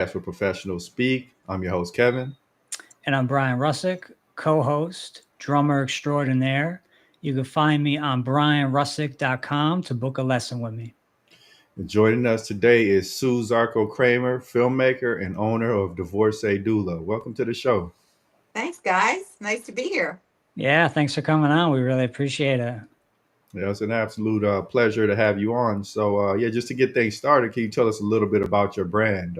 That's where professionals speak. I'm your host, Kevin. And I'm Brian Russick, co host, drummer extraordinaire. You can find me on brianrussick.com to book a lesson with me. And joining us today is Sue Zarco-Kramer, filmmaker and owner of Divorcee Doula. Welcome to the show. Thanks, guys. Nice to be here. Yeah, thanks for coming on. We really appreciate it. Yeah, it's an absolute pleasure to have you on. So, just to get things started, can you tell us a little bit about your brand?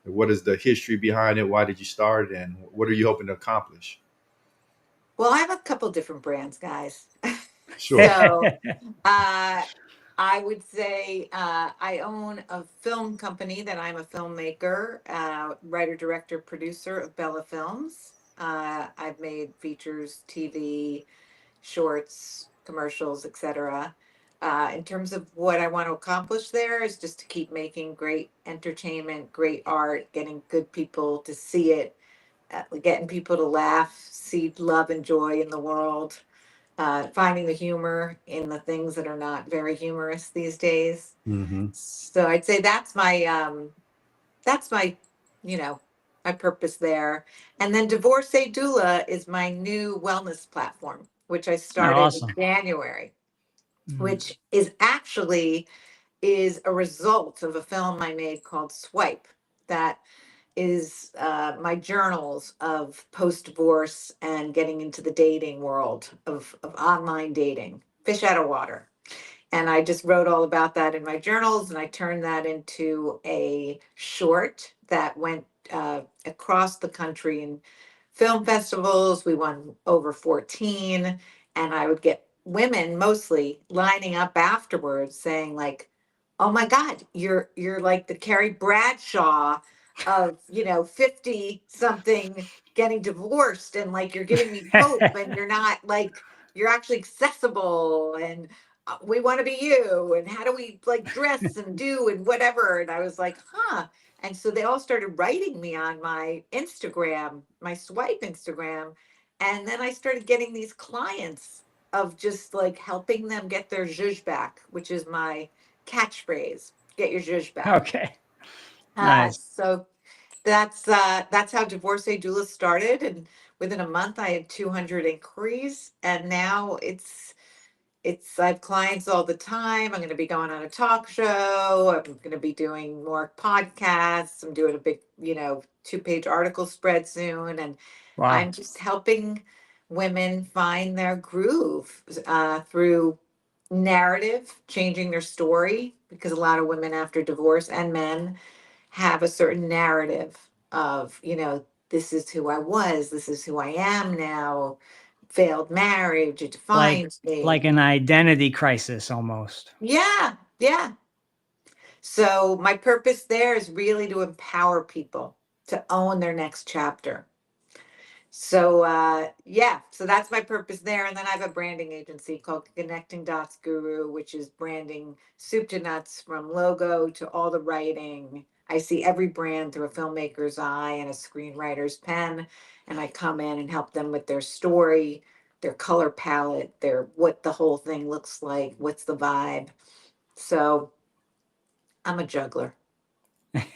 What is the history behind it? Why did you start? And what are you hoping to accomplish? Well, I have a couple different brands, guys. Sure. So I would say I own a film company that I'm a filmmaker, writer, director, producer of Bella Films. I've made features, TV, shorts, commercials, etc. In terms of what I want to accomplish there is just to keep making great entertainment, great art, getting good people to see it, getting people to laugh, see love and joy in the world, finding the humor in the things that are not very humorous these days. Mm-hmm. So I'd say that's my, you know, my purpose there. And then Divorcee Doula is my new wellness platform, which I started in Awesome. January, Mm. which is a result of a film I made called Swipe that is my journals of post-divorce and getting into the dating world of online dating, fish out of water. And I just wrote all about that in my journals, and I turned that into a short that went across the country in film festivals. We won over 14, and I would get women mostly lining up afterwards saying like, "Oh my God, you're like the Carrie Bradshaw of 50 something getting divorced, and like you're giving me hope, and you're not like you're actually accessible, and we want to be you, and how do we like dress and do and whatever." And I was like, huh. And so they all started writing me on my Instagram, my Swipe Instagram. And then I started getting these clients of just like helping them get their zhuzh back, which is my catchphrase, get your zhuzh back. Okay. Nice. So that's how Divorcee Doula started. And within a month I had 200 inquiries. And now I have clients all the time. I'm going to be going on a talk show. I'm going to be doing more podcasts. I'm doing a big, 2-page article spread soon. And Wow. I'm just helping women find their groove through narrative, changing their story, because a lot of women after divorce and men have a certain narrative of, this is who I was, this is who I am now, failed marriage, it Like defines me. like an identity crisis almost. Yeah, yeah. So my purpose there is really to empower people to own their next chapter. So so that's my purpose there. And then I have a branding agency called Connecting Dots Guru, which is branding soup to nuts, from logo to all the writing. I see every brand through a filmmaker's eye and a screenwriter's pen, and I come in and help them with their story, their color palette, their what the whole thing looks like, what's the vibe. So I'm a juggler.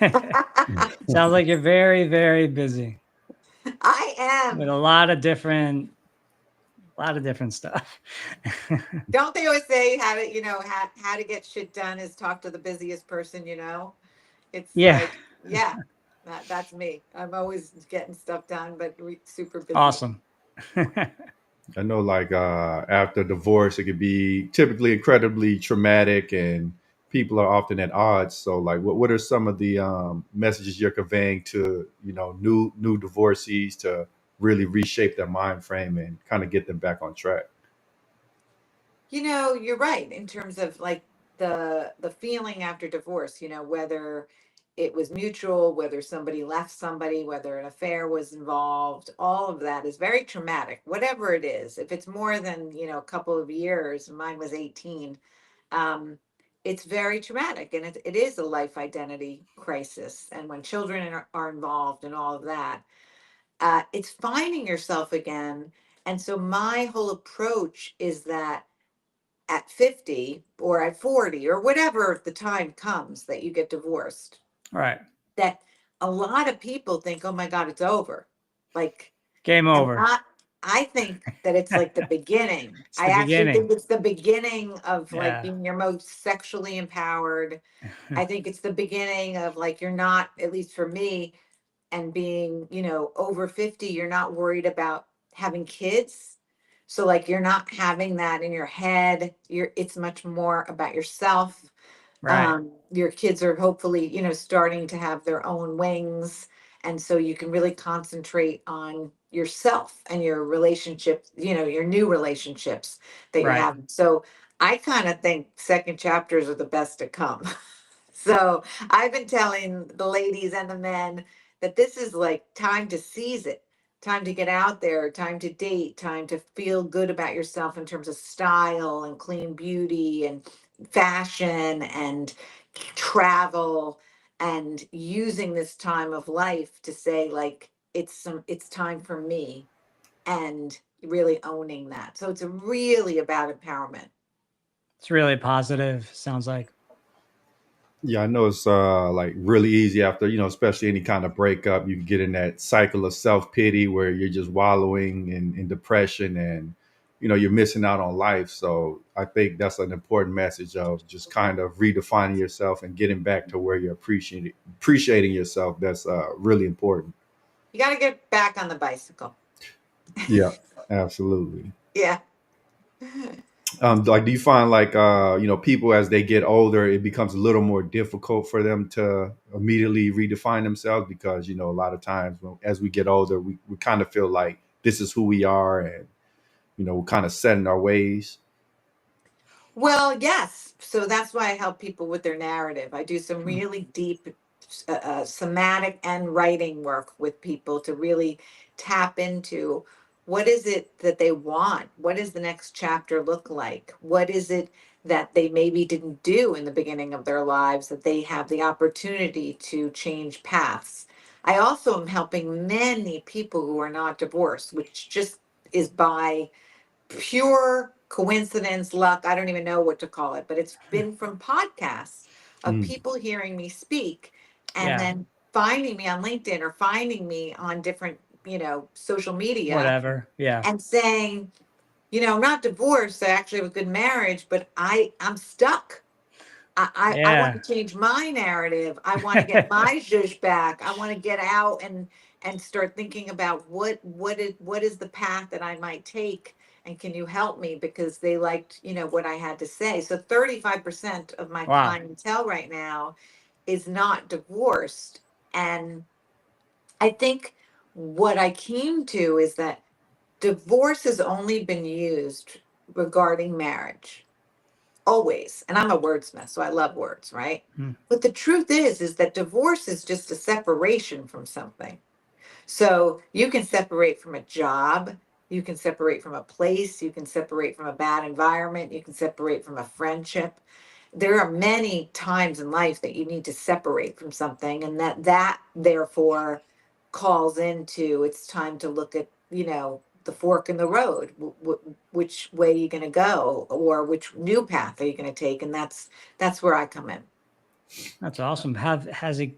Sounds like you're very, very busy I with am. a lot of different stuff. Don't they always say how to get shit done is talk to the busiest person you know? It's Yeah. like, yeah, that's me. I'm always getting stuff done, but super busy. Awesome. I know, like after divorce, it could be typically incredibly traumatic, and people are often at odds. So, like, what are some of the messages you're conveying to new divorcees to really reshape their mind frame and kind of get them back on track? You're right in terms of like the feeling after divorce, whether it was mutual, whether somebody left somebody, whether an affair was involved, all of that is very traumatic, whatever it is. If it's more than, a couple of years, mine was 18, um, it's very traumatic, and it is a life identity crisis. And when children are involved and all of that, it's finding yourself again. And so my whole approach is that at 50 or at 40 or whatever the time comes that you get divorced, Right. that a lot of people think, oh my God, it's over. Like, Game and over. I think that it's like the beginning. It's I the actually beginning. think it's the beginning of like Yeah. being your most sexually empowered. I think it's the beginning of like, you're not, at least for me, and being, over 50, you're not worried about having kids. So like you're not having that in your head. It's much more about yourself. Right. Your kids are hopefully, starting to have their own wings. And so you can really concentrate on yourself and your relationship, your new relationships that you're Right. having. So I kind of think second chapters are the best to come. So I've been telling the ladies and the men that this is like time to seize it, time to get out there, time to date, time to feel good about yourself in terms of style and clean beauty and fashion and travel, and using this time of life to say like it's time for me, and really owning that. So it's really about empowerment. It's really positive. Sounds like. Yeah, I know it's like really easy after, especially any kind of breakup, you get in that cycle of self-pity where you're just wallowing in depression, and you're missing out on life. So I think that's an important message of just kind of redefining yourself and getting back to where you're appreciating yourself. That's really important. You got to get back on the bicycle. Yeah, absolutely. Yeah. Like, do you find like people as they get older, it becomes a little more difficult for them to immediately redefine themselves, because a lot of times as we get older, we kind of feel like this is who we are, and we're kind of set in our ways. Well, yes. So that's why I help people with their narrative. I do some really deep somatic and writing work with people to really tap into what is it that they want? What does the next chapter look like? What is it that they maybe didn't do in the beginning of their lives that they have the opportunity to change paths? I also am helping many people who are not divorced, which just is by pure coincidence, luck. I don't even know what to call it, but it's been from podcasts of Mm. people hearing me speak and Yeah. then finding me on LinkedIn or finding me on different, social media Whatever. Yeah. and saying, I'm not divorced. I actually have a good marriage, but I'm stuck. I want Yeah. to change my narrative. I want to get my zhuzh back. I want to get out and start thinking about what is the path that I might take, and can you help me, because they liked, what I had to say. So 35% of my Wow. clientele right now is not divorced. And I think what I came to is that divorce has only been used regarding marriage, always. And I'm a wordsmith, so I love words, right? Hmm. But the truth is that divorce is just a separation from something. So you can separate from a job, you can separate from a place, you can separate from a bad environment, you can separate from a friendship. There are many times in life that you need to separate from something, and that therefore calls into it's time to look at, the fork in the road. Which way are you going to go, or which new path are you going to take? And that's where I come in. That's awesome. Have has it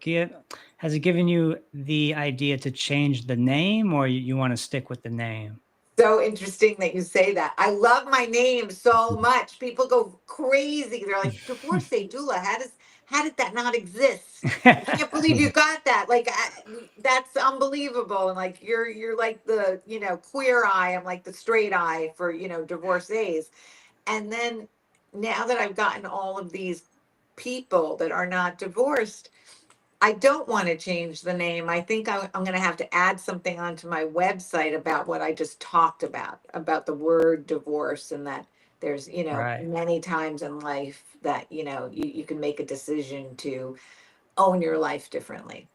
given you the idea to change the name, or you want to stick with the name? So interesting that you say that. I love my name so much. People go crazy. They're like, "Divorcee doula. How did that not exist? I can't believe you got that. Like, that's unbelievable." And like, you're like the, queer eye. I'm like the straight eye for, divorcees. And then now that I've gotten all of these people that are not divorced, I don't want to change the name. I think I'm going to have to add something onto my website about what I just talked about the word divorce, and that there's, Right. many times in life that, you can make a decision to own your life differently.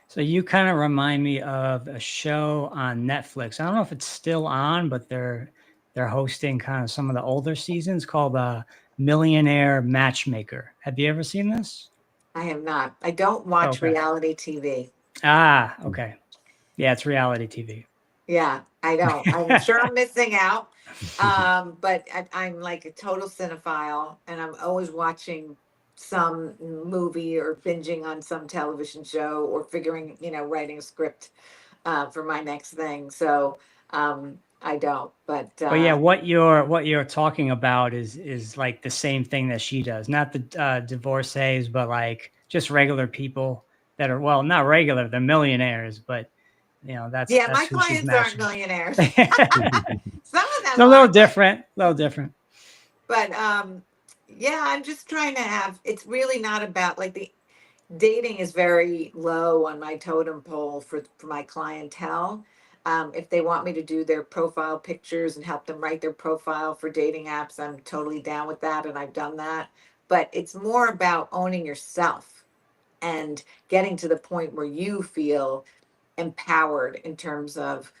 So you kind of remind me of a show on Netflix. I don't know if it's still on, but they're hosting kind of some of the older seasons called Millionaire Matchmaker. Have you ever seen this? I have not. I don't watch Okay. reality TV. Ah, okay. Yeah, it's reality TV. Yeah, I don't. I'm sure I'm missing out. But I'm like a total cinephile, and I'm always watching some movie or binging on some television show or figuring, writing a script for my next thing. So I don't, But yeah, what you're talking about is like the same thing that she does. Not the divorcees, but like just regular people that are, well, not regular, they're millionaires, but that's yeah, my who she's clients aren't matching. millionaires. Some of them A little are, but different, a little different. but yeah, I'm just trying to have. It's really not about like the dating is very low on my totem pole for my clientele. If they want me to do their profile pictures and help them write their profile for dating apps, I'm totally down with that, and I've done that. But it's more about owning yourself and getting to the point where you feel empowered in terms of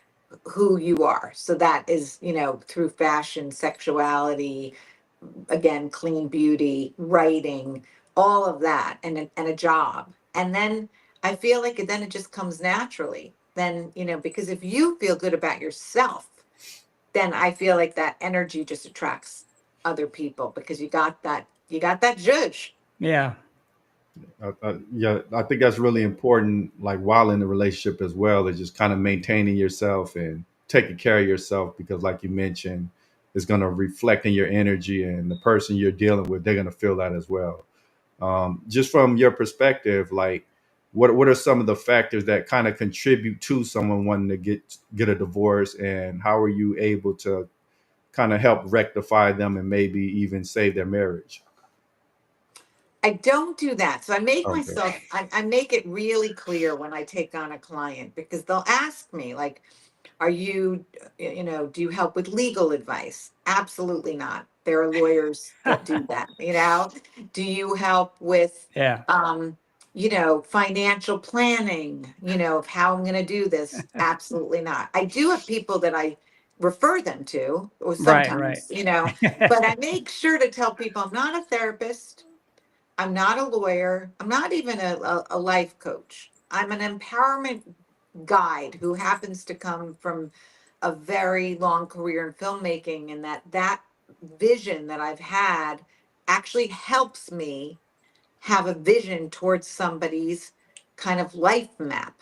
who you are. So that is, through fashion, sexuality, again, clean beauty, writing, all of that, and a job. And then I feel like then it just comes naturally. Then, because if you feel good about yourself, then I feel like that energy just attracts other people because you got that judge. Yeah. Yeah, I think that's really important. Like while in the relationship as well, is just kind of maintaining yourself and taking care of yourself because, like you mentioned, it's going to reflect in your energy, and the person you're dealing with, they're going to feel that as well. Just from your perspective, like what are some of the factors that kind of contribute to someone wanting to get a divorce, and how are you able to kind of help rectify them and maybe even save their marriage? I don't do that. So I make Okay. myself, I make it really clear when I take on a client because they'll ask me, like, are you, do you help with legal advice? Absolutely not. There are lawyers that do that, Do you help with, Yeah. financial planning, of how I'm going to do this? Absolutely not. I do have people that I refer them to, or Right, right. sometimes, but I make sure to tell people I'm not a therapist. I'm not a lawyer. I'm not even a life coach. I'm an empowerment guide who happens to come from a very long career in filmmaking, and that vision that I've had actually helps me have a vision towards somebody's kind of life map.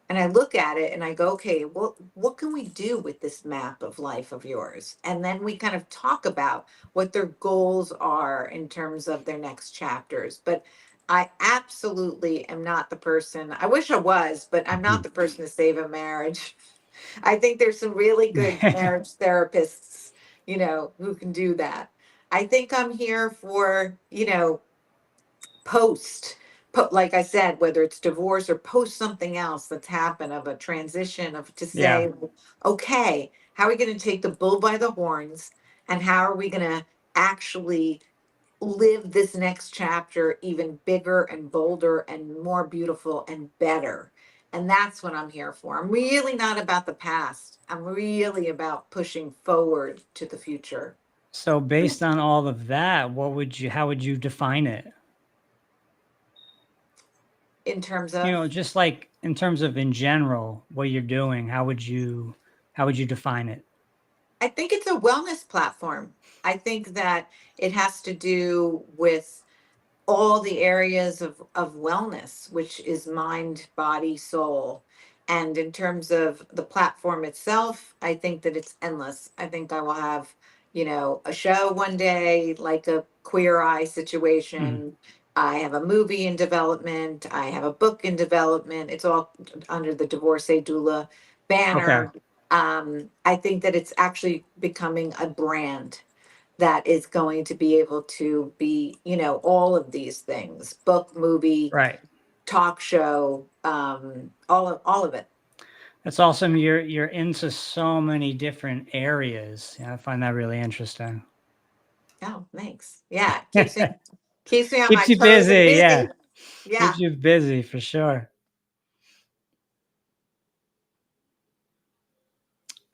And I look at it and I go, okay, what can we do with this map of life of yours? And then we kind of talk about what their goals are in terms of their next chapters. But I absolutely am not the person. I wish I was, but I'm not the person to save a marriage. I think there's some really good marriage therapists, who can do that. I think I'm here for, post put, like I said, whether it's divorce or post something else that's happened of a transition, of to Yeah. say, okay, how are we going to take the bull by the horns, and how are we going to actually live this next chapter even bigger and bolder and more beautiful and better? And that's what I'm here for. I'm really not about the past. I'm really about pushing forward to the future. So based on all of that, how would you define it? In terms of, Just like in terms of in general, what you're doing, how would you define it? I think it's a wellness platform. I think that it has to do with all the areas of wellness, which is mind, body, soul. And in terms of the platform itself, I think that it's endless. I think I will have, a show one day, like a Queer Eye Mhm. situation. I have a movie in development. I have a book in development. It's all under the Divorcee Doula Okay. banner. I think that it's actually becoming a brand that is going to be able to be, all of these things: book, movie, Right. talk show, all of it. That's awesome. You're into so many different areas. Yeah, I find that really interesting. Oh, thanks. Yeah, keeps me on my Keeps you toes and busy. Yeah. busy. Yeah. Keeps you busy for sure.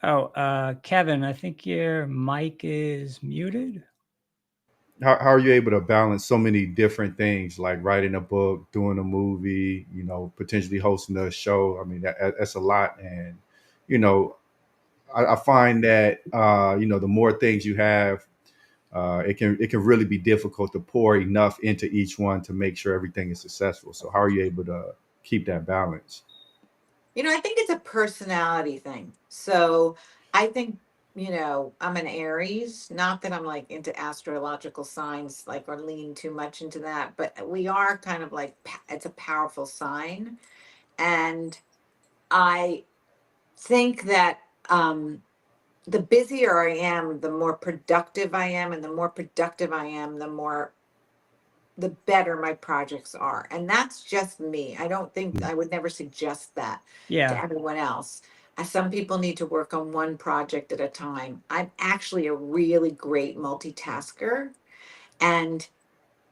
Oh, Kevin, I think your mic is muted. How are you able to balance so many different things, like writing a book, doing a movie, potentially hosting a show? I mean, that's a lot. And, you know, I find that, the more things you have, it can really be difficult to pour enough into each one to make sure everything is successful. So how are you able to keep that balance? I think it's a personality thing. So I think, I'm an Aries, not that I'm like into astrological signs, like, or lean too much into that, but we are kind of like, it's a powerful sign. And I think that the busier I am, the more productive I am. And the more productive I am, the better my projects are. And that's just me. I don't think I would never suggest that to Yeah. everyone else. Some people need to work on one project at a time. I'm actually a really great multitasker. And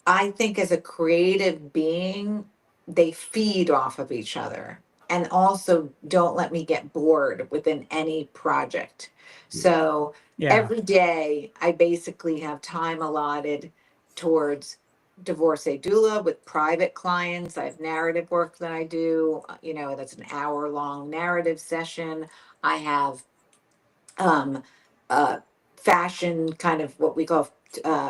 I think as a creative being, they feed off of each other and also don't let me get bored within any project. Yeah. So Yeah. every day I basically have time allotted towards divorcee doula with private clients. I have narrative work that I do, that's an hour long narrative session. I have um, uh, fashion, kind of what we call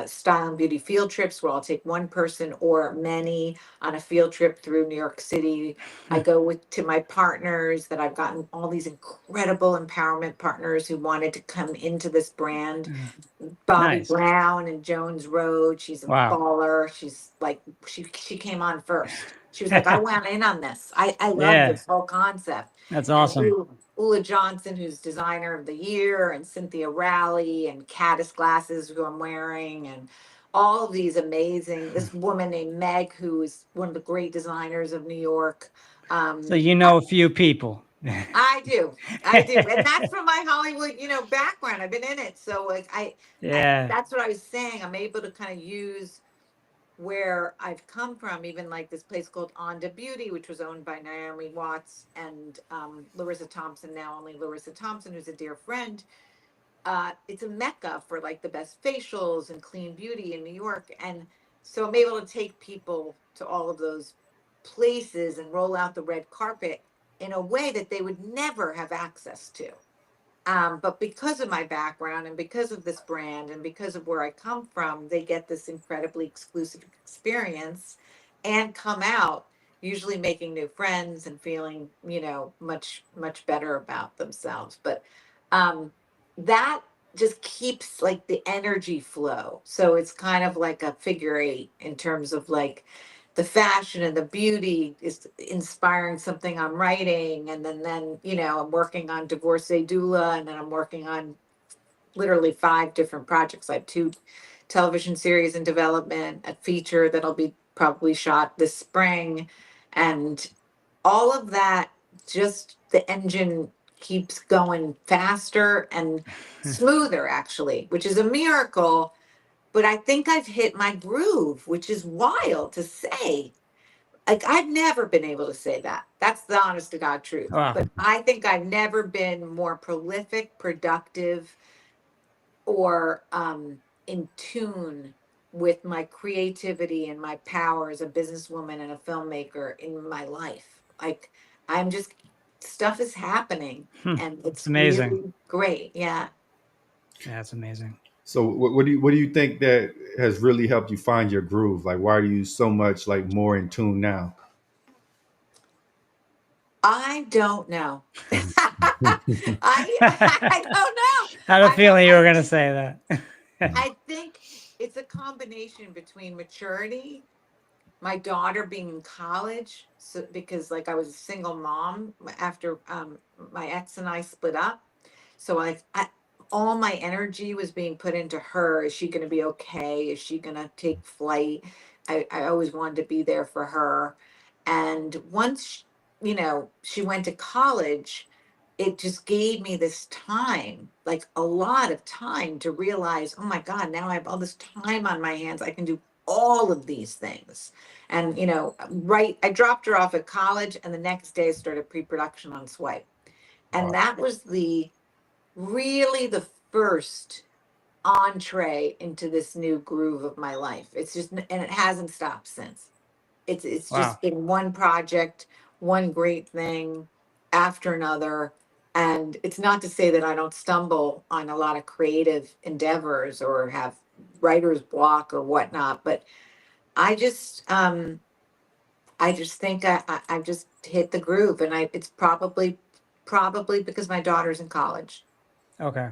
style and beauty field trips, where I'll take one person or many on a field trip through New York City. I go to my partners that I've gotten all these incredible empowerment partners who wanted to come into this brand. Bobby Nice. Brown and Jones Road. She's a Wow. baller. She's like, she came on first. She was like, I went in on this. I love Yeah. this whole concept. That's And awesome. Ula Johnson, who's designer of the year, and Cynthia Rowley, and Caddis glasses, who I'm wearing, and all of these amazing. This woman named Meg, who is one of the great designers of New York. So you know a few people. I do. I do. And that's from my Hollywood, background. I've been in it. So like Yeah. that's what I was saying. I'm able to kind of use where I've come from, even like this place called Onda Beauty, which was owned by Naomi Watts and Larissa Thompson, now only Larissa Thompson, who's a dear friend. It's a mecca for like the best facials and clean beauty in New York. And so I'm able to take people to all of those places and roll out the red carpet in a way that they would never have access to. But because of my background and because of this brand and because of where I come from, they get this incredibly exclusive experience and come out usually making new friends and feeling, much, much better about themselves. But um, that just keeps like the energy flow. So it's kind of like a figure eight in terms of like the fashion and the beauty is inspiring something I'm writing. And then, I'm working on divorcee doula, and then I'm working on literally 5 different projects. I have 2 television series in development, a feature that'll be probably shot this spring. And all of that, just the engine keeps going faster and smoother, actually, which is a miracle. But I think I've hit my groove, which is wild to say. Like, I've never been able to say that. That's the honest to God truth. Wow. But I think I've never been more prolific, productive, or in tune with my creativity and my power as a businesswoman and a filmmaker in my life. Like, I'm just, stuff is happening and It's it's amazing. really great. Yeah. Yeah, it's amazing. So what do you think that has really helped you find your groove? Like why are you so much like more in tune now? I don't know. I don't know. I had a I don't, feeling you were going to say that. I think it's a combination between maturity, my daughter being in college, so because like I was a single mom after my ex and I split up. So all my energy was being put into her. Is she going to be okay? Is she going to take flight? I always wanted to be there for her. And once, she went to college, it just gave me this time, like a lot of time to realize, oh my God, now I have all this time on my hands. I can do all of these things. And, right, I dropped her off at college, and the next day I started pre-production on Swipe. And Wow. that was really the first entree into this new groove of my life. It's just, and it hasn't stopped since. It's Wow. just been one project, one great thing after another. And it's not to say that I don't stumble on a lot of creative endeavors or have writer's block or whatnot. But I just think I just hit the groove, and it's probably because my daughter's in college. Okay.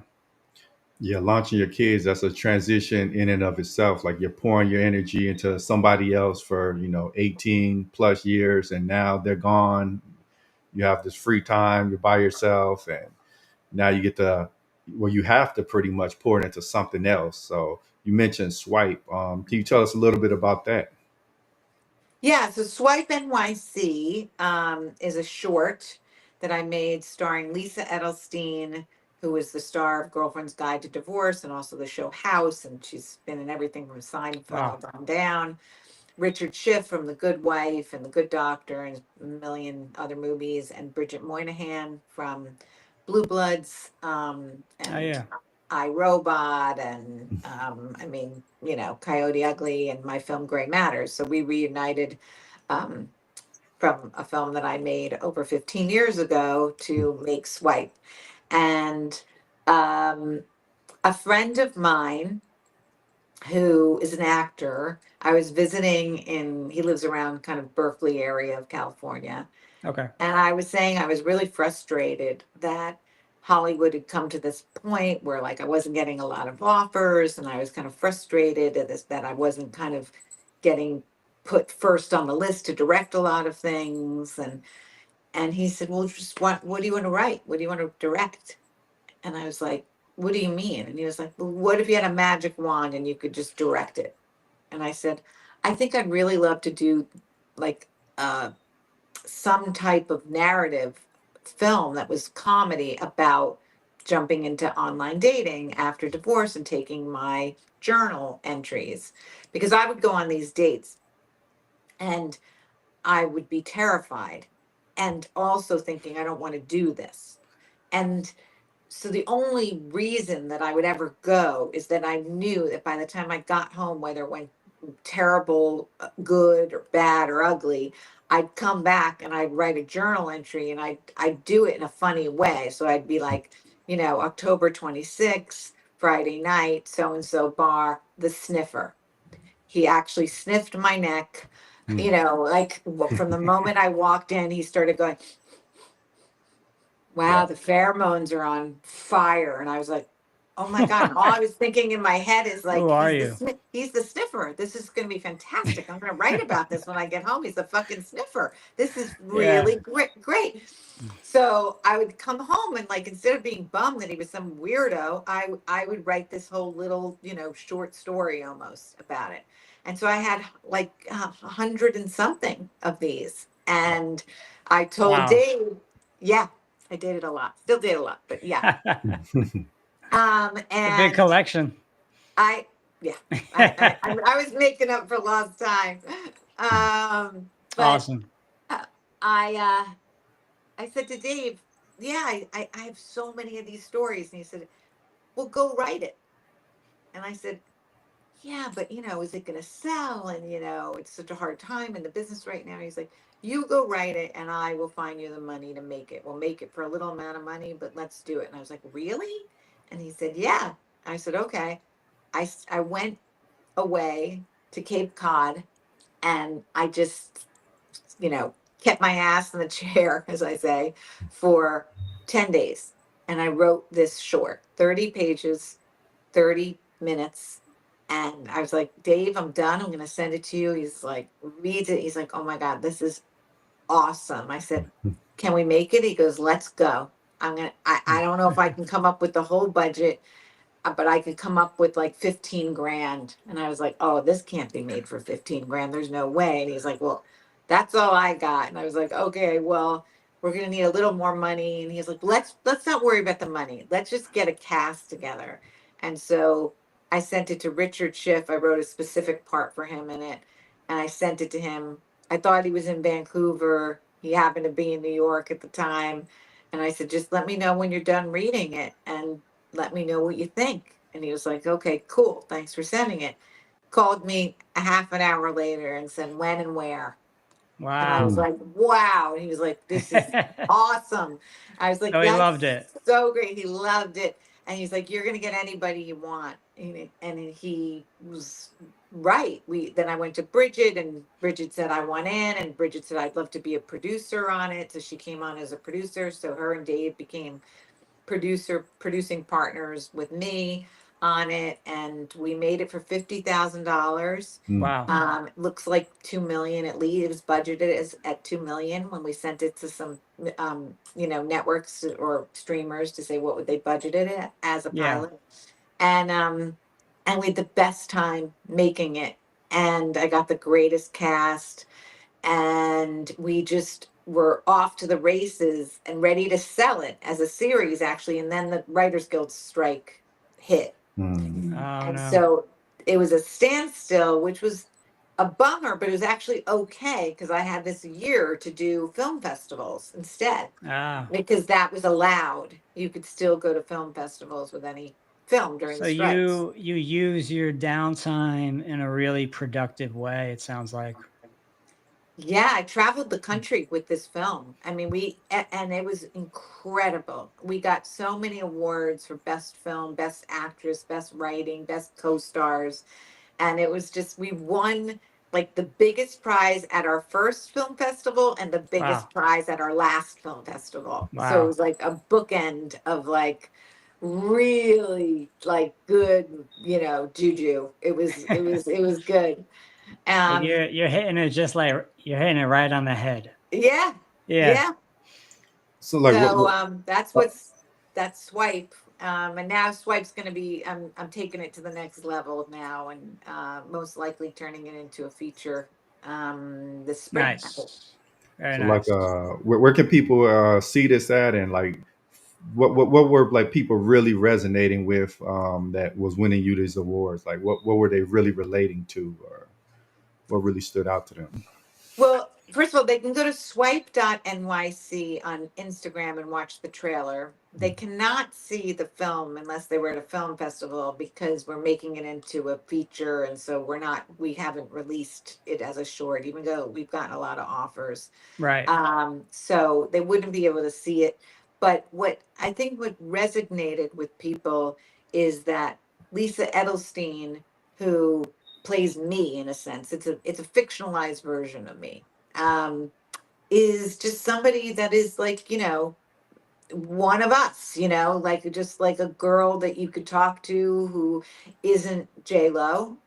Yeah, launching your kids, that's a transition in and of itself. Like you're pouring your energy into somebody else for, 18 plus years, and now they're gone. You have this free time, you're by yourself, and now you get to, well, you have to pretty much pour it into something else. So you mentioned Swipe. Can you tell us a little bit about that? Yeah, so Swipe NYC is a short that I made starring Lisa Edelstein, who is the star of Girlfriend's Guide to Divorce and also the show House, and she's been in everything from Wow. Seinfeld on down. Richard Schiff from The Good Wife and The Good Doctor and a million other movies, and Bridget Moynihan from Blue Bloods, Oh and yeah. I Robot, and I mean, Coyote Ugly, and my film Gray Matters. So we reunited um, from a film that I made over 15 years ago to make Swipe. And um, a friend of mine who is an actor. I was visiting he lives around kind of Berkeley area of California. Okay. And I was saying I was really frustrated that Hollywood had come to this point where like I wasn't getting a lot of offers, and I was kind of frustrated at this, that I wasn't kind of getting put first on the list to direct a lot of things. And he said, well, just what do you want to write? What do you want to direct? And I was like, what do you mean? And he was like, well, what if you had a magic wand and you could just direct it? And I said, I think I'd really love to do like uh, some type of narrative film that was comedy about jumping into online dating after divorce and taking my journal entries. Because I would go on these dates and I would be terrified and also thinking, I don't want to do this. And so the only reason that I would ever go is that I knew that by the time I got home, whether it went terrible, good or bad or ugly, I'd come back and I'd write a journal entry, and I'd do it in a funny way. So I'd be like, October 26th, Friday night, so and so bar, the sniffer. He actually sniffed my neck. Hmm. Like from the moment I walked in, he started going, wow, Wow. the pheromones are on fire. And I was like, oh my God. And all I was thinking in my head is Who like, are you? he's the sniffer. This is going to be fantastic. I'm going to write about this when I get home. He's the fucking sniffer. This is Yeah. really great. So I would come home and like, instead of being bummed that he was some weirdo, I would write this whole little, short story almost about it. And so I had like 100 and something of these. And I told Wow. Dave, yeah, I dated a lot, still date a lot, but yeah. It's a big And collection. I, yeah, I was making up for lost time. But Awesome. uh, I, I said to Dave, yeah, I have so many of these stories. And he said, well, go write it. And I said, yeah, but is it going to sell? And, it's such a hard time in the business right now. He's like, you go write it and I will find you the money to make it. We'll make it for a little amount of money, but let's do it. And I was like, really? And he said, yeah. I said, okay. I went away to Cape Cod, and I just, you know, kept my ass in the chair, as I say, for 10 days. And I wrote this short, 30 pages, 30 minutes. And I was like, Dave, I'm done. I'm going to send it to you. He's like, reads it. He's like, oh my God, this is awesome. I said, can we make it? He goes, let's go. I don't know if I can come up with the whole budget, but I could come up with like 15 grand. And I was like, oh, this can't be made for 15 grand. There's no way. And he's like, well, that's all I got. And I was like, okay, well, we're gonna need a little more money. And he's like, let's not worry about the money. Let's just get a cast together. And so I sent it to Richard Schiff. I wrote a specific part for him in it, and I sent it to him. I thought he was in Vancouver. He happened to be in New York at the time. And I said, just let me know when you're done reading it. And let me know what you think. And he was like, okay, cool. Thanks for sending it. Called me a half an hour later and said when and where. And I was Wow. like, wow. And he was like, this is awesome. I was like, So he loved that's it. so great. He loved it. And he's like, you're going to get anybody you want. And he was right. Then I went to Bridget, and Bridget said, I want in. And Bridget said, I'd love to be a producer on it. So she came on as a producer. So her and Dave became producing partners with me on it. And we made it for $50,000. Mm. Wow. It looks like 2 million at least. It was budgeted as at 2 million when we sent it to some, networks or streamers to say what would they budget it as a Yeah. pilot. And we had the best time making it. And I got the greatest cast, and we just were off to the races and ready to sell it as a series, actually. And then the Writers Guild strike hit. Mm. Oh And no. so it was a standstill, which was a bummer, but it was actually okay because I had this year to do film festivals instead, Ah. because that was allowed. You could still go to film festivals with any film during So the strikes. you use your downtime in a really productive way, it sounds like. Yeah, I traveled the country with this film. I mean, and it was incredible. We got so many awards for best film, best actress, best writing, best co-stars. And it was just, we won like the biggest prize at our first film festival and the biggest Wow. prize at our last film festival. So it Wow. was like a bookend of like really like good, juju. It was good. Like Um, you're hitting it just like you're hitting it right on the head. yeah, Yeah. yeah. So like So what that's Swipe. And now Swipe's going to be, I'm taking it to the next level now, and most likely turning it into a feature this spring. Nice. Very so like nice. where can people see this at, and like what were like people really resonating with that was winning you these awards? Like what were they really relating to, or what really stood out to them? Well, first of all, they can go to swipe.nyc on Instagram and watch the trailer. They cannot see the film unless they were at a film festival, because we're making it into a feature. And so we haven't released it as a short, even though we've gotten a lot of offers. Right. So they wouldn't be able to see it. But what resonated with people is that Lisa Edelstein, who plays me in a sense, it's a fictionalized version of me, is just somebody that is like, one of us, like just like a girl that you could talk to who isn't J Lo,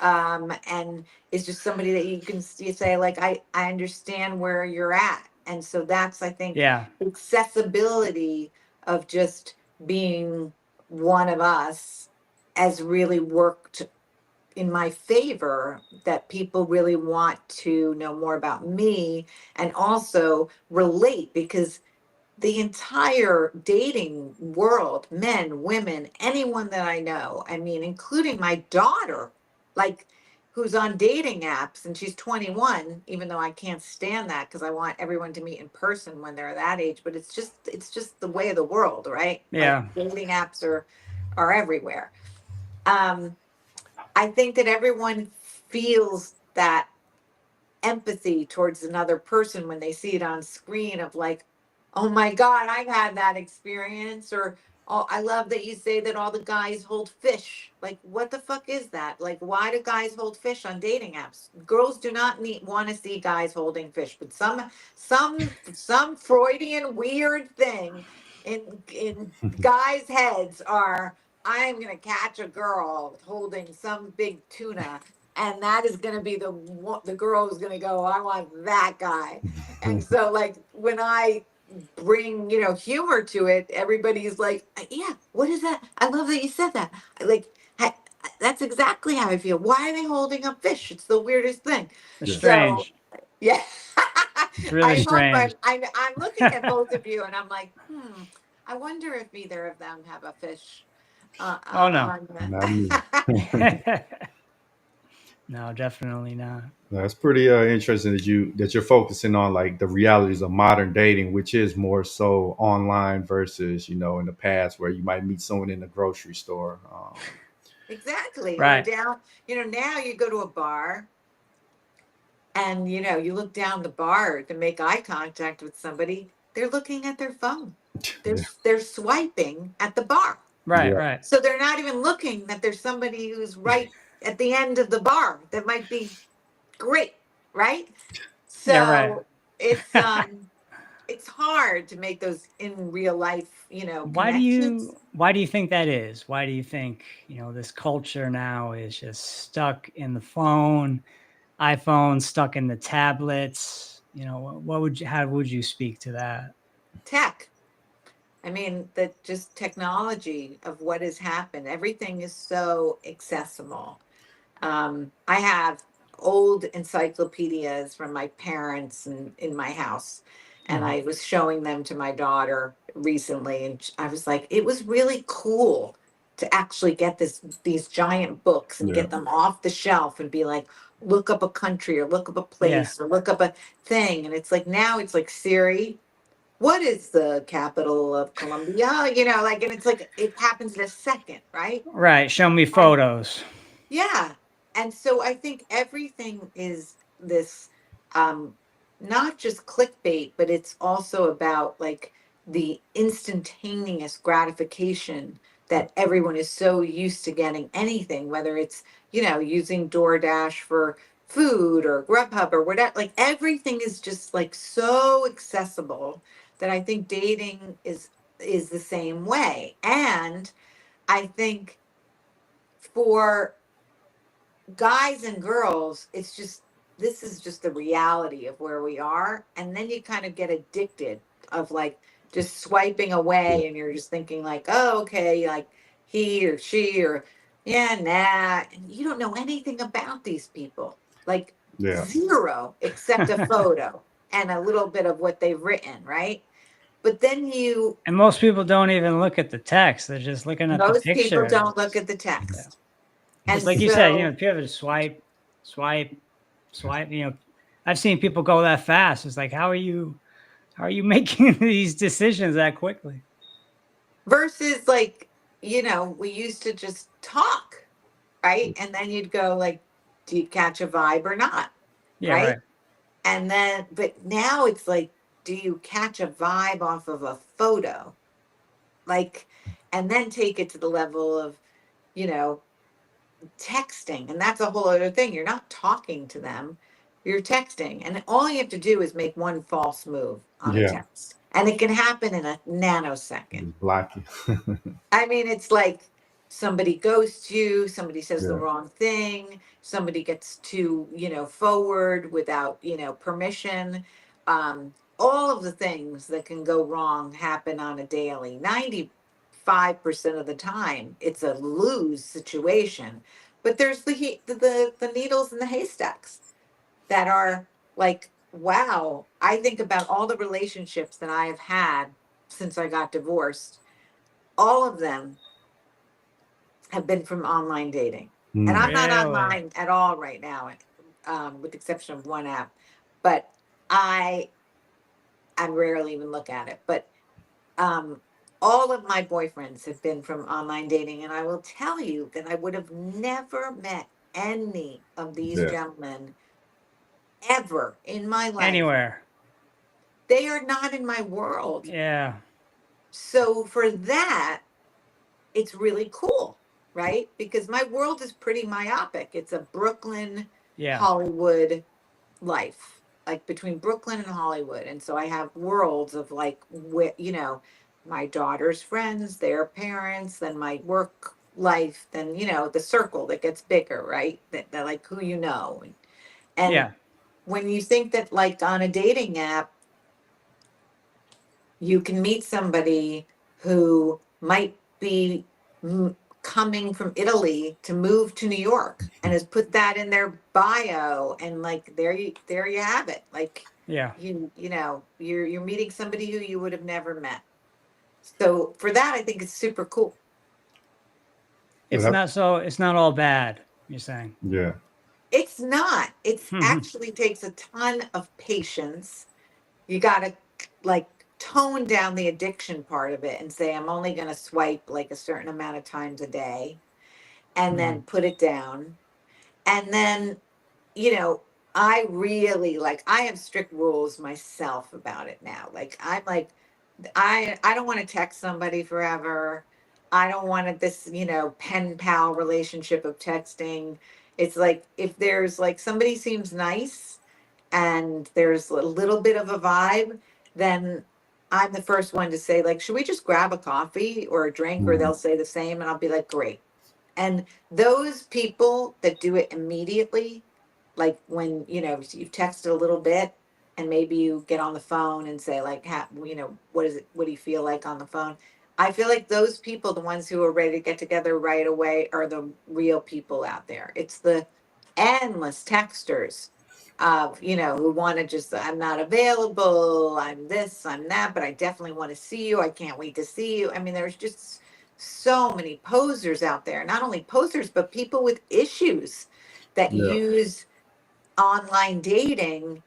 and it's just somebody that you say like, I understand where you're at. And so that's, I think, Yeah. accessibility of just being one of us has really worked in my favor, that people really want to know more about me and also relate, because the entire dating world, men, women, anyone that I know, I mean, including my daughter, like, who's on dating apps, and she's 21, even though I can't stand that because I want everyone to meet in person when they're that age. But it's just the way of the world, right? Like, Yeah. dating apps are everywhere. Um, I think that everyone feels that empathy towards another person when they see it on screen, of like, oh my God, I've had that experience. Or, oh, I love that you say that all the guys hold fish. Like, what the fuck is that? Like, why do guys hold fish on dating apps? Girls do not want to see guys holding fish, but some Freudian weird thing in guys' heads are, I'm gonna catch a girl holding some big tuna, and that is going to be the girl who's going to go, I want that guy. And so, like, when I bring humor to it, everybody's like, yeah, what is that? I love that you said that. Like, that's exactly how I feel. Why are they holding up fish? It's the weirdest thing. It's Yeah. So strange. yeah. It's really I hope strange. I'm looking at both of you, and I'm like, I wonder if either of them have a fish Oh no. on Not me. No, definitely not. That's pretty interesting that you're focusing on like the realities of modern dating, which is more so online versus in the past where you might meet someone in the grocery store. Exactly. Right. Now you go to a bar, and you look down the bar to make eye contact with somebody, they're looking at their phone. They're Yeah. they're swiping at the bar. Right, Yeah. right. So they're not even looking that there's somebody who's right at the end of the bar that might be great, right? Yeah, right. So it's it's hard to make those in real life, connections. Why do you think that is? Why do you think, this culture now is just stuck in the phone, iPhone, stuck in the tablets? How would you speak to that? Tech. I mean, that just technology of what has happened. Everything is so accessible. I have old encyclopedias from my parents and in my house, and Mhm. I was showing them to my daughter recently, and I was like, it was really cool to actually get these giant books and Yeah. get them off the shelf and be like, look up a country or look up a Yeah, place or look up a thing. And it's like now it's like Siri, what is the capital of Colombia? And it's like it happens in a second, right? right. Show me And photos. yeah. And so I think everything is this um not just clickbait, but it's also about like the instantaneous gratification that everyone is so used to getting anything, whether it's, using DoorDash for food or Grubhub or whatever. Like everything is just like so accessible that I think dating is the same way. And I think for guys and girls, it's just this is just the reality of where we are. And then you kind of get addicted of like just swiping Yeah. away and you're just thinking like, oh, okay, like he or she or yeah, nah. And you don't know anything about these people. Like Yeah. zero except a photo and a little bit of what they've written, right? But then And most people don't even look at the text. They're just looking at the most people pictures. don't look at the Yeah. text. Just And like you said, so people just swipe, swipe. I've seen people go that fast. It's like, how are you making these decisions that quickly? versus like, we used to just talk, right? And then you'd go like, do you catch a vibe or not? Yeah, Right. right. And then, but now it's like, do you catch a vibe off of a photo? Like, and then take it to the level of, you know, texting. And that's a whole other thing. You're not talking to them, you're texting. And all you have to do is make one false move on a Yeah. text. And it can happen in a nanosecond. Just block you. I mean, it's like somebody ghosts you, somebody says the Yeah. wrong thing, somebody gets too, forward without, permission. All of the things that can go wrong happen on a daily. 95% of the time, it's a lose situation. But there's the needles in the haystacks that are like, wow, I think about all the relationships that I have had since I got divorced. All of them have been from online dating. And I'm Mm. not Really? online at all right now, with the exception of one app. But I I rarely even look at it. But um, all of my boyfriends have been from online dating, and I will tell you that I would have never met any of these Yeah. gentlemen ever in my life. Anywhere? They are not in my world. Yeah, So for that, it's really cool, right? Because my world is pretty myopic. It's a Brooklyn, yeah, Hollywood life, like between Brooklyn and Hollywood. And so I have worlds of like, my daughter's friends, their parents, then my work life, then, the circle that gets bigger, right? That like who you know. And yeah, when you think that like on a dating app, you can meet somebody who might be coming from Italy to move to New York and has put that in their bio, and like there you have it. Like yeah. you're meeting somebody who you would have never met. So for that, I think it's super cool. Well, It's not all bad, you're saying. yeah. It's not. It's Mhm. actually takes a ton of patience. You got to like tone down the addiction part of it and say, I'm only going to swipe like a certain amount of times a day, and then Mhm. put it down. And then, you know, I really like, I have strict rules myself about it now. Like, I'm like, I don't want to text somebody forever. I don't want this, pen pal relationship of texting. It's like if there's like somebody seems nice and there's a little bit of a vibe, then I'm the first one to say, like, should we just grab a coffee or a drink? Or Mhm. they'll say the same, and I'll be like, great. And those people that do it immediately, like when, you've texted a little bit and maybe you get on the phone and say, like, what is it? What do you feel like on the phone? I feel like those people, the ones who are ready to get together right away, are the real people out there. It's the endless texters of, who want to just, I'm not available, I'm this, I'm that, but I definitely want to see you. I can't wait to see you. I mean, there's just so many posers out there, not only posers, but people with issues that Yeah. use online dating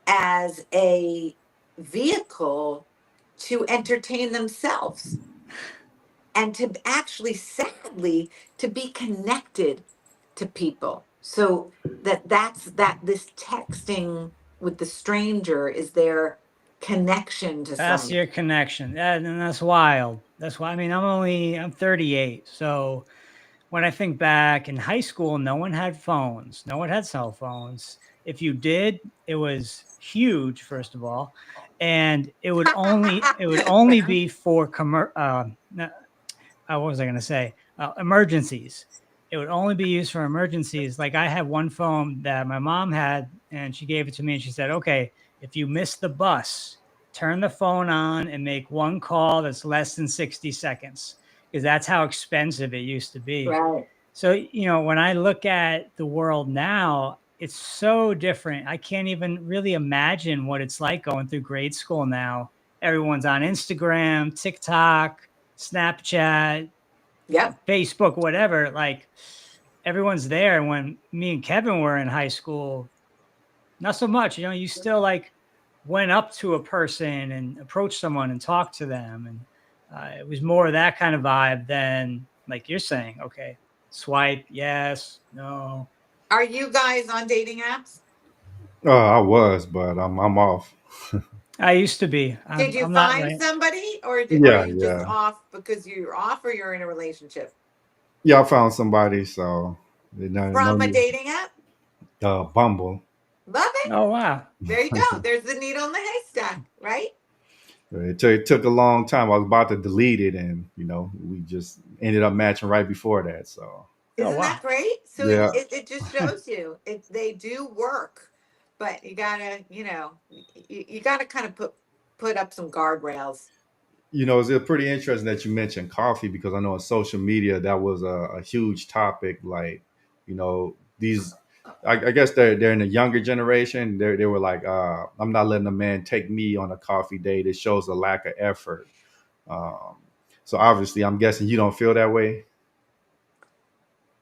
as a vehicle to entertain themselves and to actually, sadly, to be connected to people. So that this texting with the stranger is their connection to That's somebody. your connection. And that's wild. That's why, I mean, I'm 38. So when I think back in high school, no one had phones, no one had cell phones. If you did, it was huge, first of all. And it would only be for what was I going to say? Emergencies. It would only be used for emergencies. Like I had one phone that my mom had, and she gave it to me, and she said, "Okay, if you miss the bus, turn the phone on and make one call that's less than 60 seconds, because that's how expensive it used to be." Right. So when I look at the world now, it's so different. I can't even really imagine what it's like going through grade school now. Everyone's on Instagram, TikTok, Snapchat, Yep. Facebook, whatever. Like everyone's there. When me and Kevin were in high school, not so much. You still like went up to a person and approached someone and talked to them, and it was more of that kind of vibe than like you're saying. Okay, swipe, yes, no. Are you guys on dating apps? I was, but I'm off. I used to be. Did I'm, you I'm not find right. somebody, or are Yeah, you just yeah, off because you're off, or you're in a relationship? yeah. I found somebody, so no From a need. dating app? Bumble. Love it. Oh wow. There you go. There's the needle in the haystack, right? It took a long time. I was about to delete it, and we just ended up matching right before that. So Oh Isn't wow. that great? So yeah, it just shows you they do work, but you gotta, you gotta kind of put up some guardrails. it's pretty interesting that you mentioned coffee because I know on social media that was a huge topic. Like, these, I guess they're in the younger generation. They were like, I'm not letting a man take me on a coffee date. It shows a lack of effort. Um, so obviously, I'm guessing you don't feel that way.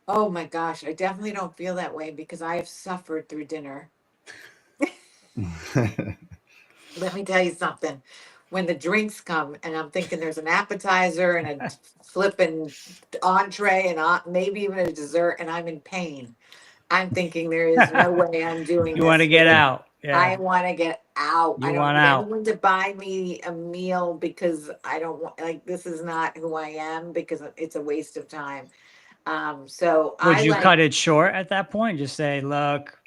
Oh my gosh, I definitely don't feel that way because I have suffered through dinner. Let me tell you something. When the drinks come and I'm thinking there's an appetizer and a flipping entree and maybe even a dessert, and I'm in pain, I'm thinking there is no way I'm doing You want to this. get out. I Yeah. want to get out. I You don't want need out. anyone to buy me a meal because I don't want, like, this is not who I am because it's a waste of time. So Would I you like, cut it short at that point? Just say, look,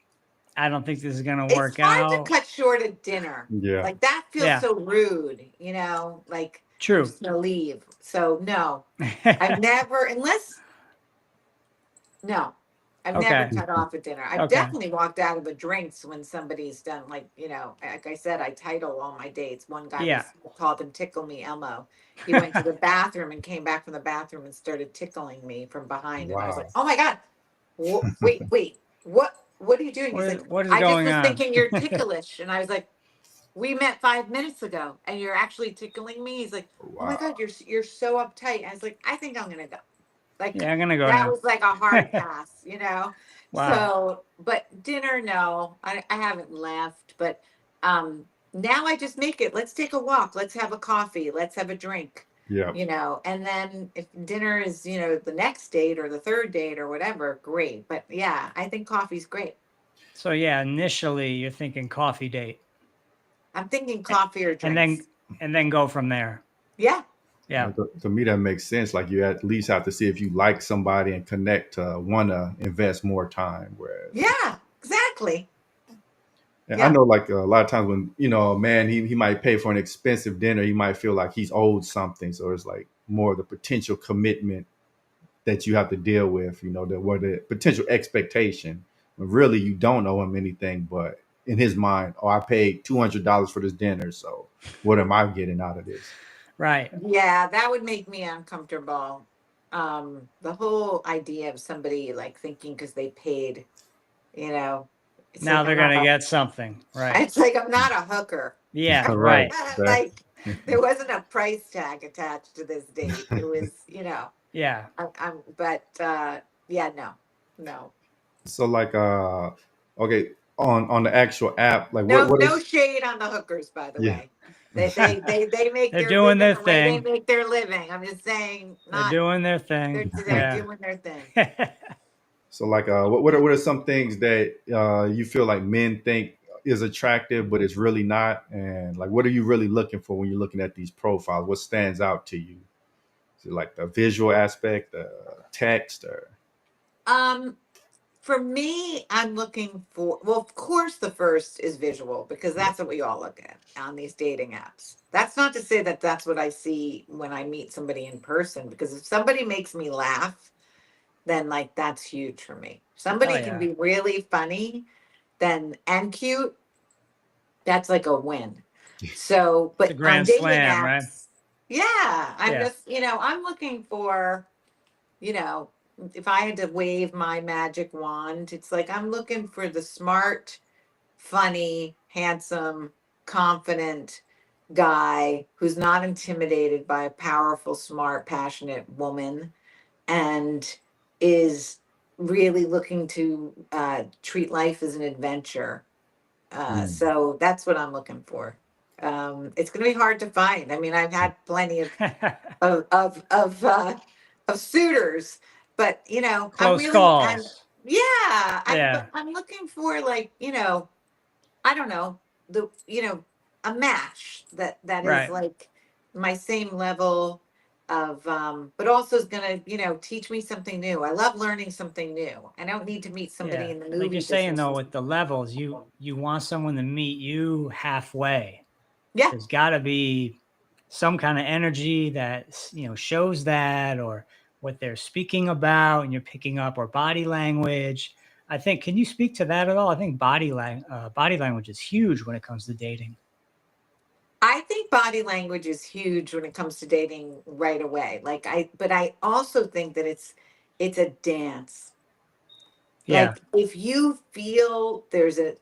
I don't think this is going to it's work hard to out. cut short a dinner. Yeah. Like that feels Yeah, so rude, like I'm true. just gonna leave. So no, I've never, unless, no, I've never Okay. cut off a dinner. I've Okay. definitely walked out of the drinks when somebody's done, like, like I said, I title all my dates. One guy Yeah. was called him Tickle Me Elmo. He went to the bathroom and came back from the bathroom and started tickling me from behind. And I was like, Wow. oh my God, wait, what are you doing? He's like, What is I just going was on? thinking you're ticklish. And I was like, we met 5 minutes ago and you're actually tickling me. He's like, oh my God, Wow. you're so uptight. I was like, I think I'm gonna go. Like Yeah, I'm gonna go that now. was like a hard pass. Wow. So, but dinner, no, I haven't left, but um now I just make it. Let's take a walk. Let's have a coffee. Let's have a drink. Yeah. And then if dinner is, the next date or the third date or whatever, great. But yeah, I think coffee's great. So yeah, initially you're thinking coffee date, I'm thinking a- coffee or and then drinks. and then go from there. Yeah. Yeah. To me, that makes sense. Like you at least have to see if you like somebody and connect to want to invest more time. Whereas, Yeah, exactly. and I Yeah. know like a lot of times when a man he might pay for an expensive dinner, he might feel like he's owed something. So it's like more the potential commitment that you have to deal with. The potential expectation. When really, you don't owe him anything, but in his mind, oh, I paid $200 for this dinner, so what am I getting out of this? Right. Yeah, that would make me uncomfortable. The whole idea of somebody like thinking because they paid, you know, it's Now like they're going to get something. Right. it's like I'm not a hooker. Yeah. Right. Right. Exactly. Like there wasn't a price tag attached to this date. It was, Yeah. but yeah, no, no, So like okay, on the actual app, like what no, what no is shade on the hookers, by the yeah. way. They make They're their doing living their the way they thing. make their living. I'm just saying, They're not doing their they're thing. they're Yeah. doing their thing. So like what are some things that you feel like men think is attractive but it's really not, and like what are you really looking for when you're looking at these profiles? What stands out to you? Is it like the visual aspect, the text, or Um, for me, I'm looking for, well, of course, the first is visual because yeah. that's what we all look at on these dating apps. That's not to say that that's what I see when I meet somebody in person, because if somebody makes me laugh, then like that's huge for me. Oh Somebody can yeah. be really funny, then and cute, that's like a win. So, It's a but on grand dating slam, right? apps, yeah, I'm Yeah. just, I'm looking for, you know, if I had to wave my magic wand, it's like I'm looking for the smart, funny, handsome, confident guy who's not intimidated by a powerful, smart, passionate woman and is really looking to treat life as an adventure. Mm. So that's what I'm looking for. It's going to be hard to find. I mean, I've had plenty of of of uh, of suitors, but Close calls. yeah, Yeah. but I'm looking for like I don't know the a match that is Right. like my same level of but also is gonna teach me something new. I love learning something new. I don't need to meet somebody Yeah. in the Like you're movie saying business. though, with the levels, you want someone to meet you halfway. Yeah, There's got to be some kind of energy that shows that, or what they're speaking about, and you're picking up, or body language. I think. Can you speak to that at all? I think body language is huge when it comes to dating. I think body language is huge when it comes to dating right away. But I also think that it's a dance. Yeah. Like if you feel there's a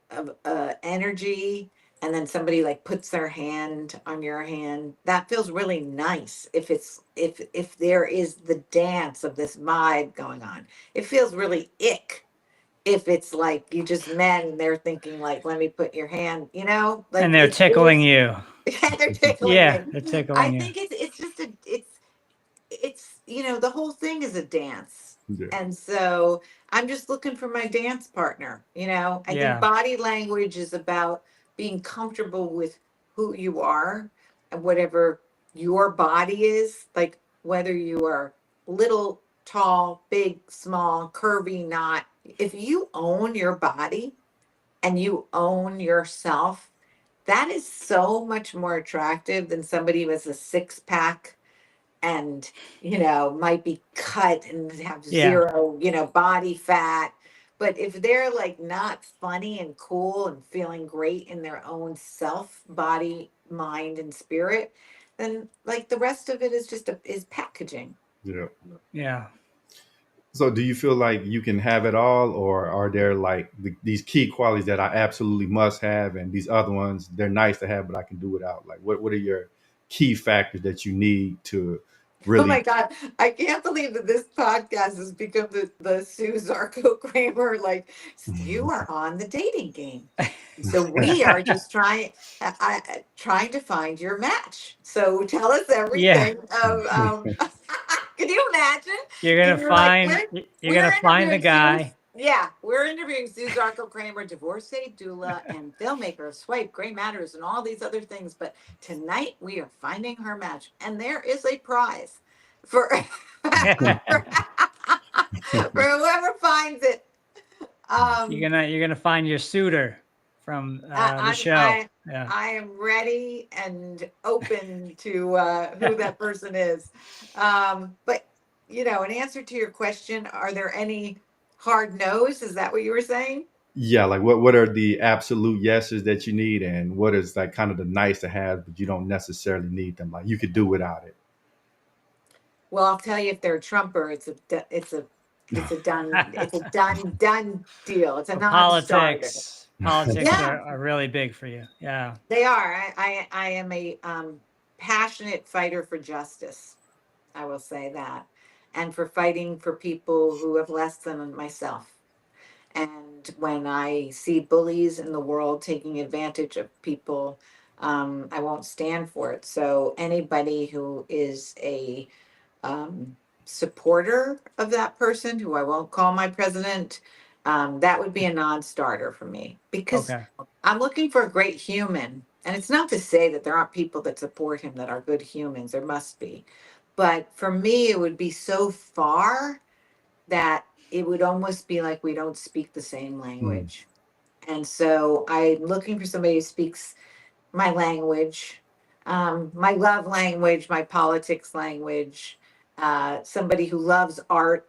energy and then somebody like puts their hand on your hand, that feels really nice. If there is the dance of this vibe going on, it feels really ick if it's like you just met and they're thinking like, let me put your hand, like And they're it's tickling you. they're tickling Yeah, you. they're I tickling you. think it's just it's the whole thing is a dance. Yeah. And so I'm just looking for my dance partner. I think Yeah. body language is about being comfortable with who you are and whatever your body is, like whether you are little, tall, big, small, curvy, not. If you own your body and you own yourself, that is so much more attractive than somebody with a six pack and might be cut and have Yeah. zero body fat. But if they're like not funny and cool and feeling great in their own self, body, mind, and spirit, then like the rest of it is just is packaging. Yeah. Yeah. So do you feel like you can have it all, or are there like these key qualities that I absolutely must have, and these other ones they're nice to have, but I can do without? Like, what are your key factors that you need to Oh really? my God. I can't believe that this podcast has become the Sue Zarco-Kramer, like, you are on the dating game. So we are just trying to find your match. So tell us Yeah. everything of, can you imagine? You're gonna You're like, find we're the interviewing Sue. guy. Yeah, we're interviewing Sue Zarco-Kramer, divorcee, doula, and filmmaker of Swipe, Gray Matters, and all these other things. But tonight we are finding her match, and there is a prize for for, for whoever finds it. You're gonna find your suitor from the I, show. I Yeah. I am ready and open to who that person is. But in answer to your question, are there any hard no's? Is that what you were saying? Yeah, like what are the absolute yeses that you need, and what is like kind of the nice to have, but you don't necessarily need them. Like you could do without it. Well, I'll tell you, if they're a Trumper, it's a done deal. It's a So non-starter. politics Yeah, are really big for you. Yeah. they are. I am a passionate fighter for justice. I will say that, and for fighting for people who have less than myself. And when I see bullies in the world taking advantage of people, I won't stand for it. So anybody who is a um, supporter of that person, who I won't call my president, that would be a non-starter for me, because Okay. I'm looking for a great human. And it's not to say that there aren't people that support him that are good humans. There must be. But for me, it would be so far that it would almost be like we don't speak the same Mm. language. And so I'm looking for somebody who speaks my language, my love language, my politics language, somebody who loves art,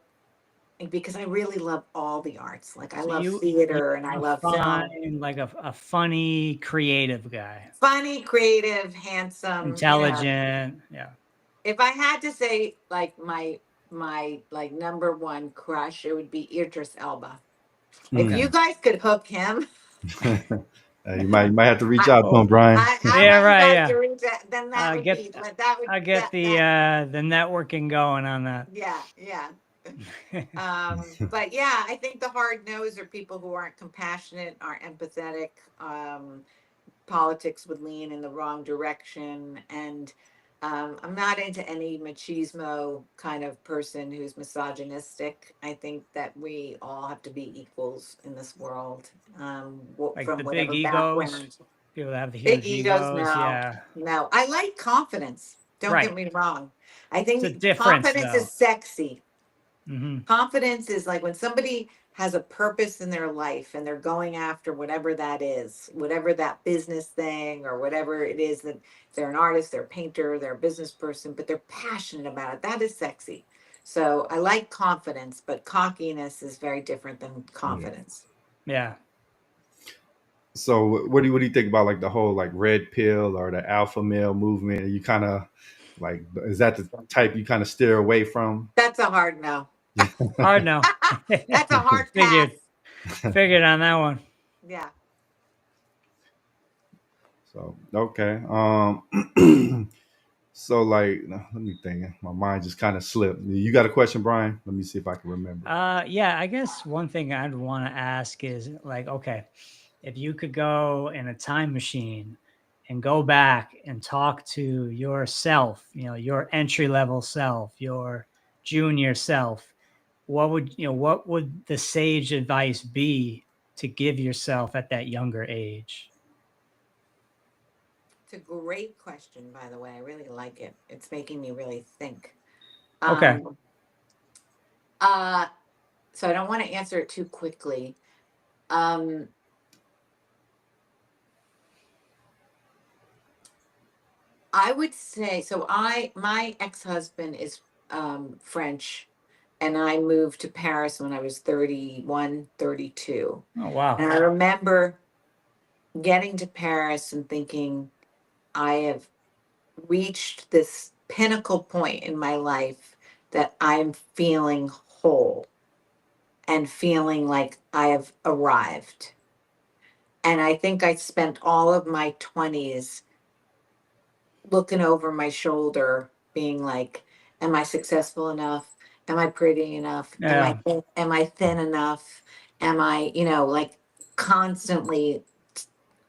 because I really love all the arts. Like I So love you theater and I want to love film. find like a funny, creative guy, Funny, creative, handsome. intelligent. Yeah. If I had to say like my like number one crush, it would be Idris Elba. If Okay. you Mm. guys could hook him, You might have to reach I, out to him, Brian. I Yeah. want you Right. guys Yeah. to reach out. Then that would Get be that would I get that the networking going on that. yeah. But yeah, I think the hard no's are people who aren't compassionate, aren't empathetic. Politics would lean in the wrong direction, and I'm not into any machismo kind of person who's misogynistic. I think that we all have to be equals in this world, Like from the big whatever egos, background. people that have the Big huge egos, egos. no, Yeah. no. I like confidence. Don't Right. get me wrong. I It's a think difference confidence though. is sexy. Hmm. Confidence is like when somebody has a purpose in their life and they're going after whatever that is, whatever that business thing or whatever it is, that they're an artist, they're a painter, they're a business person, but they're passionate about it. That is sexy. So I like confidence, but cockiness is very different than Yeah. confidence. Yeah. So what do you think about like the whole like red pill or the alpha male movement? Are you kind of like, is that the type you kind of steer away from? That's a hard no. Hard no. That's a hard pass. Figured. Figured on that one. Yeah. So okay. So like, let me think. My mind just kind of slipped. You got a question, Brian? Let me see if I can remember. Yeah, I guess one thing I'd want to ask is like, okay, if you could go in a time machine and go back and talk to yourself, your entry level self, your junior self, what would the sage advice be to give yourself at that younger age? It's a great question, by the way. I really like it. It's making me really think. Okay. Um, uh, so I don't want to answer it too quickly. Um, I would say so. My ex-husband is French, and I moved to Paris when I was 31, 32. Oh, wow. And I remember getting to Paris and thinking, I have reached this pinnacle point in my life that I'm feeling whole and feeling like I have arrived. And I think I spent all of my 20s looking over my shoulder, being like, am I successful enough? Am I pretty enough? Yeah. Am I thin enough? Am I, like constantly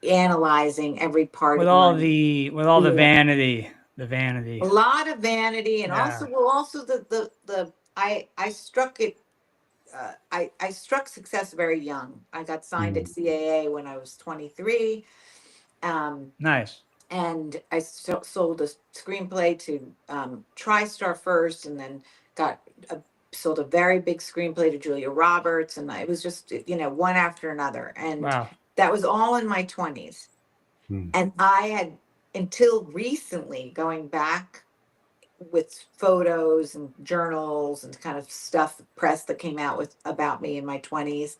analyzing every part With of all my the being. vanity. A lot of vanity, and Yeah. also the I struck it I struck success very young. I got signed at CAA when I was 23. Nice. And I sold a screenplay to TriStar first, and then got sold a very big screenplay to Julia Roberts, and it was just, you know, one after another, and Wow. that was all in my 20s. And I had, until recently, going back with photos and journals and kind of stuff, press that came out with about me in my 20s,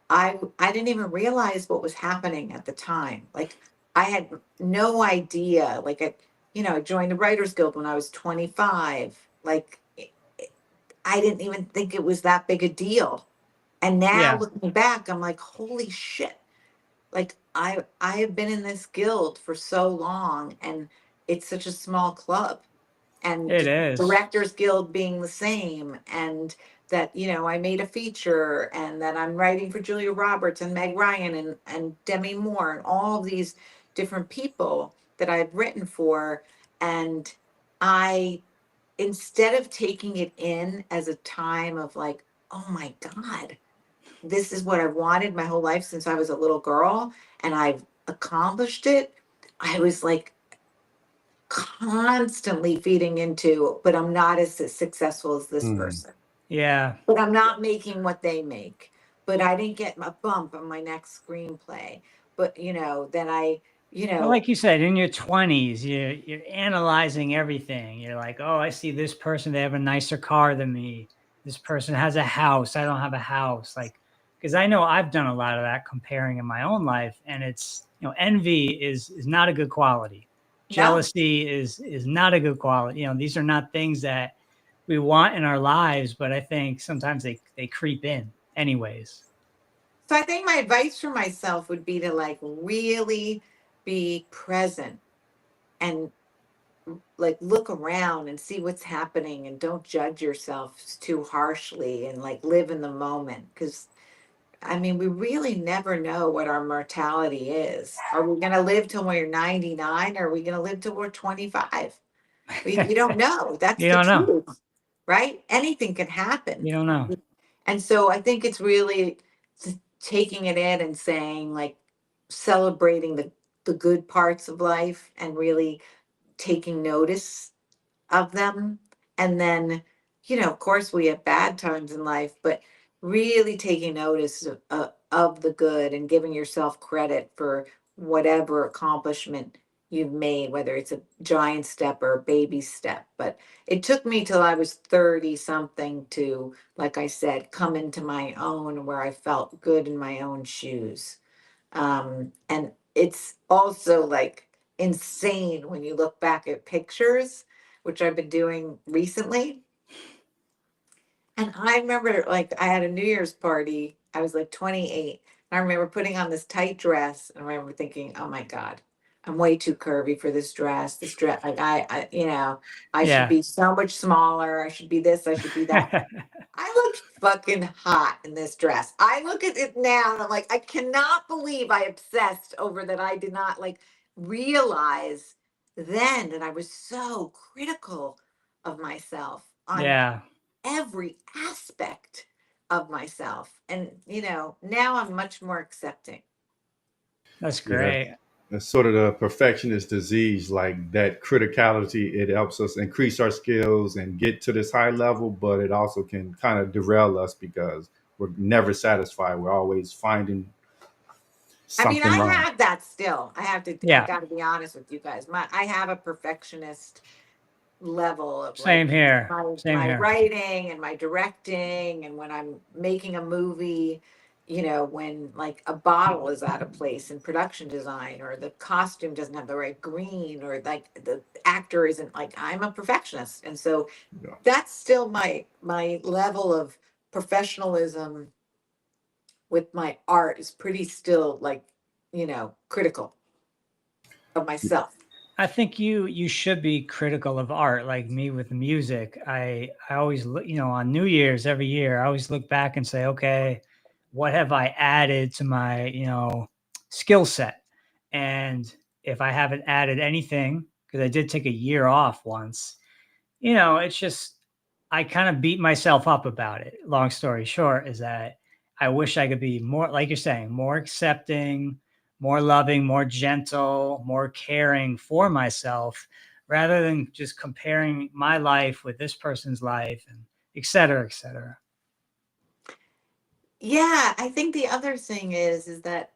I didn't even realize what was happening at the time. Like, I had no idea. Like, I joined the Writers Guild when I was 25. Like, I didn't even think it was that big a deal. And now Yeah. looking back, I'm like, holy shit. Like, I have been in this guild for so long, and it's such a small club, and It is. Directors Guild being the same, and that, I made a feature, and that I'm writing for Julia Roberts and Meg Ryan and Demi Moore and all of these different people that I've written for. And I, instead of taking it in as a time of like, oh my God, this is what I've wanted my whole life since I was a little girl, and I've accomplished it, I was like constantly feeding into, but I'm not as successful as this person. Yeah. But I'm not making what they make. But I didn't get a bump on my next screenplay. But then Well, like you said, in your 20s, you're analyzing everything. You're like, oh, I see this person, they have a nicer car than me. This person has a house. I don't have a house. Like, because I know I've done a lot of that comparing in my own life. And it's, envy is not a good quality. no. Jealousy is not a good quality. These are not things that we want in our lives, but I think sometimes they creep in anyways. So I think my advice for myself would be to like really be present and like look around and see what's happening, and don't judge yourself too harshly, and like live in the moment, because I mean, we really never know what our mortality is. Are we going to live till we're 99? Or are we going to live till we're 25? We don't know. That's You the don't know. truth, right? Anything can happen. You don't know. And so I think it's really taking it in and saying, like, celebrating the good parts of life, and really taking notice of them. And then, of course, we have bad times in life, but really taking notice of the good, and giving yourself credit for whatever accomplishment you've made, whether it's a giant step or a baby step. But it took me till I was 30 something to, like I said, come into my own, where I felt good in my own shoes. And it's also like insane when you look back at pictures, which I've been doing recently. And I remember, like, I had a New Year's party. I was like 28. And I remember putting on this tight dress. And I remember thinking, oh my God, I'm way too curvy for this dress. This dress, like, I should Yeah. be so much smaller. I should be this, I should be that. I looked fucking hot in this dress. I look at it now and I'm like, I cannot believe I obsessed over that. I did not like realize then that I was so critical of myself on Yeah. every aspect of myself. And, now I'm much more accepting. That's Yeah, great. that's sort of the perfectionist disease. Like that criticality, it helps us increase our skills and get to this high level, but it also can kind of derail us because we're never satisfied. We're always finding I mean, something I wrong. have that still. I Yeah. got to be honest with you guys. I have a perfectionist level of Same like here. Same my here. writing and my directing, and when I'm making a movie, when like a bottle is out of place in production design, or the costume doesn't have the right green, or like the actor isn't, like, I'm a perfectionist. And so Yeah. that's still my level of professionalism with my art is pretty still, like, critical of myself. I think you should be critical of art, like me with music. I always look, on New Year's every year, I always look back and say, okay, what have I added to my, skill set? And if I haven't added anything, because I did take a year off once, it's just I kind of beat myself up about it. Long story short is that I wish I could be more, like you're saying, more accepting, more loving, more gentle, more caring for myself, rather than just comparing my life with this person's life and et cetera, et cetera. Yeah, I think the other thing is that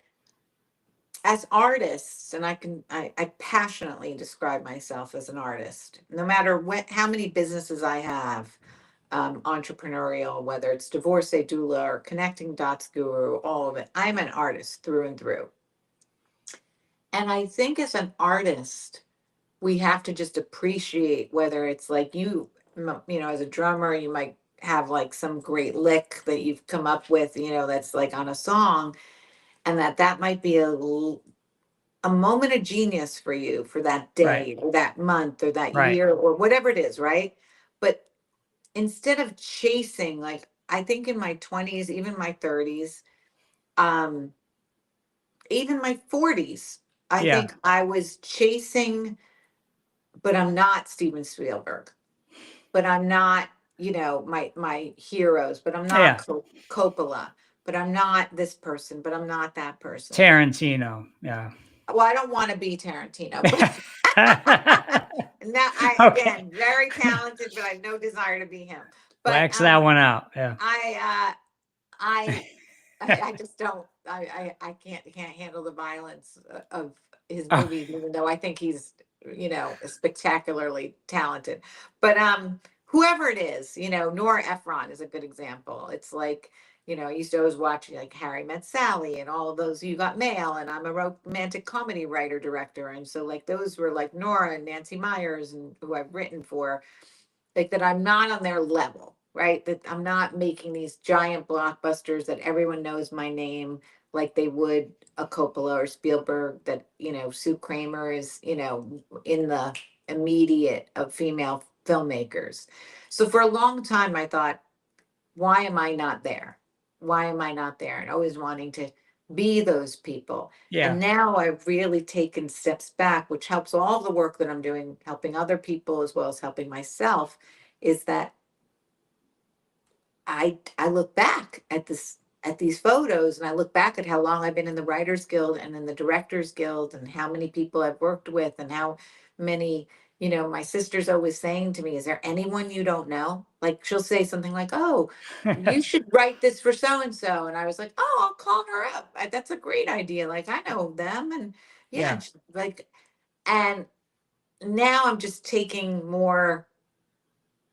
as artists, and I passionately describe myself as an artist, no matter how many businesses I have, entrepreneurial, whether it's divorcee doula or connecting dots guru, all of it. I'm an artist through and through. And I think as an artist, we have to just appreciate whether it's like as a drummer, you might have like some great lick that you've come up with, that's like on a song, and that might be a moment of genius for you for that Right. day or that month or that Right. year or whatever it is, right? But instead of chasing, like I think in my 20s, even my 30s, um, even my 40s, I Yeah. think I was chasing, but I'm not Steven Spielberg, but I'm not, my heroes, but I'm not Yeah. Coppola, but I'm not this person, but I'm not that person. Tarantino. Yeah. Well, I don't want to be Tarantino, but now Okay. again, very talented, but I have no desire to be him. But Wax that one out. Yeah. I I just don't. I can't handle the violence of his Oh, movies, even though I think he's spectacularly talented. But whoever it is, Nora Ephron is a good example. It's like I used to always watch like Harry Met Sally and all of those. You Got Mail, and I'm a romantic comedy writer director, and so like those were like Nora and Nancy Myers, and who I've written for, like that I'm not on their level, right? That I'm not making these giant blockbusters that everyone knows my name like they would a Coppola or Spielberg, that, Sue Kramer is, in the immediate of female filmmakers. So for a long time, I thought, why am I not there? Why am I not there? And always wanting to be those people. And yeah. now I've really taken steps back, which helps all the work that I'm doing, helping other people as well as helping myself, is that I look back at these photos, and I look back at how long I've been in the Writers Guild and in the Directors Guild, and how many people I've worked with, and how many, my sister's always saying to me, is there anyone you don't know? Like she'll say something like, oh, you should write this for so and so. And I was like, oh, I'll call her up. That's a great idea. Like I know them. And yeah, Yeah. and and now I'm just taking more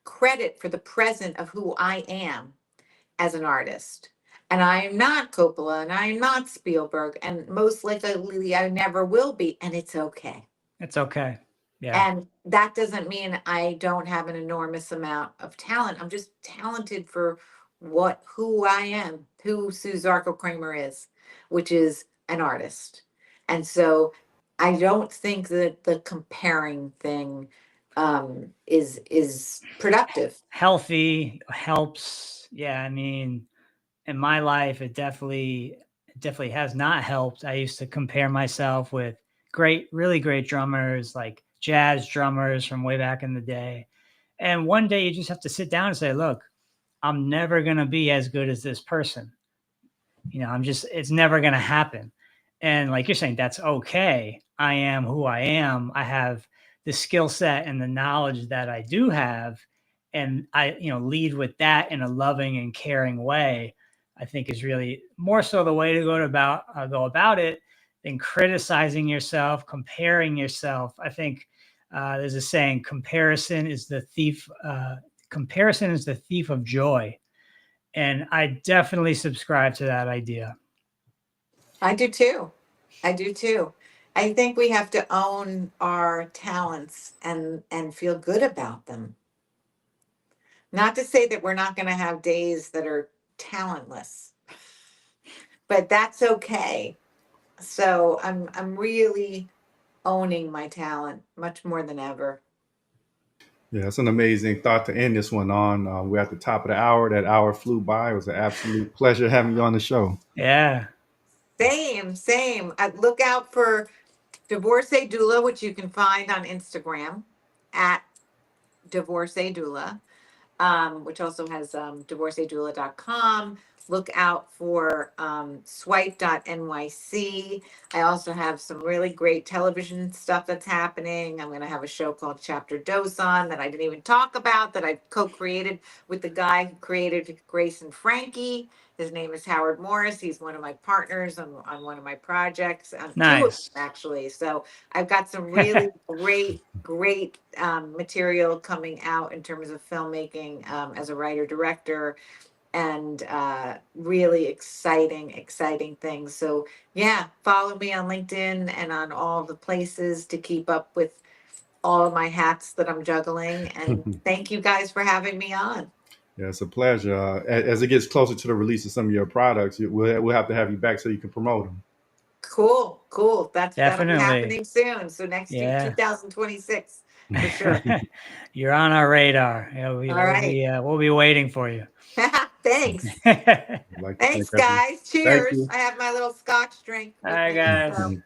credit for the present of who I am as an artist. And I am not Coppola, and I am not Spielberg, and most likely I never will be. And it's okay. It's okay. Yeah. And that doesn't mean I don't have an enormous amount of talent. I'm just talented for who I am, who Sue Zarco-Kramer is, which is an artist. And so I don't think that the comparing thing is productive. Healthy helps. Yeah. I mean, in my life, it definitely has not helped. I used to compare myself with really great drummers, like jazz drummers from way back in the day. And one day you just have to sit down and say, look, I'm never going to be as good as this person. It's never going to happen. And like you're saying, that's okay. I am who I am. I have the skill set and the knowledge that I do have. And I, lead with that in a loving and caring way, I think is really more so the way to go about it than criticizing yourself, comparing yourself. I think there's a saying, comparison is the thief of joy. And I definitely subscribe to that idea. I do too. I do too. I think we have to own our talents and feel good about them. Not to say that we're not going to have days that are talentless, but that's okay. So I'm really owning my talent much more than ever. Yeah, it's an amazing thought to end this one on. We're at the top of the hour. That hour flew by. It was an absolute pleasure having you on the show. Yeah. Same, same. Look out for Divorcee Doula, which you can find on Instagram at Divorcee Doula. which also has divorceadoula.com. Look out for swipe.nyc. I also have some really great television stuff that's happening. I'm going to have a show called Chapter Dose on that I didn't even talk about, that I co-created with the guy who created Grace and Frankie. His name is Howard Morris. He's one of my partners on one of my projects, two of them Nice. actually. So I've got some really great material coming out in terms of filmmaking as a writer director, and really exciting things. So yeah, follow me on LinkedIn and on all the places to keep up with all of my hats that I'm juggling. And thank you guys for having me on. Yeah, it's a pleasure. As it gets closer to the release of some of your products, we'll have to have you back so you can promote them. Cool. That'll be Definitely. happening soon. So next year, Yeah. 2026, for sure. You're on our radar. Yeah, All right. we'll be waiting for you. Thanks. I'd like to Thanks, thank everyone. guys. Thank Cheers. you. I have my little scotch drink All with right, me. guys. So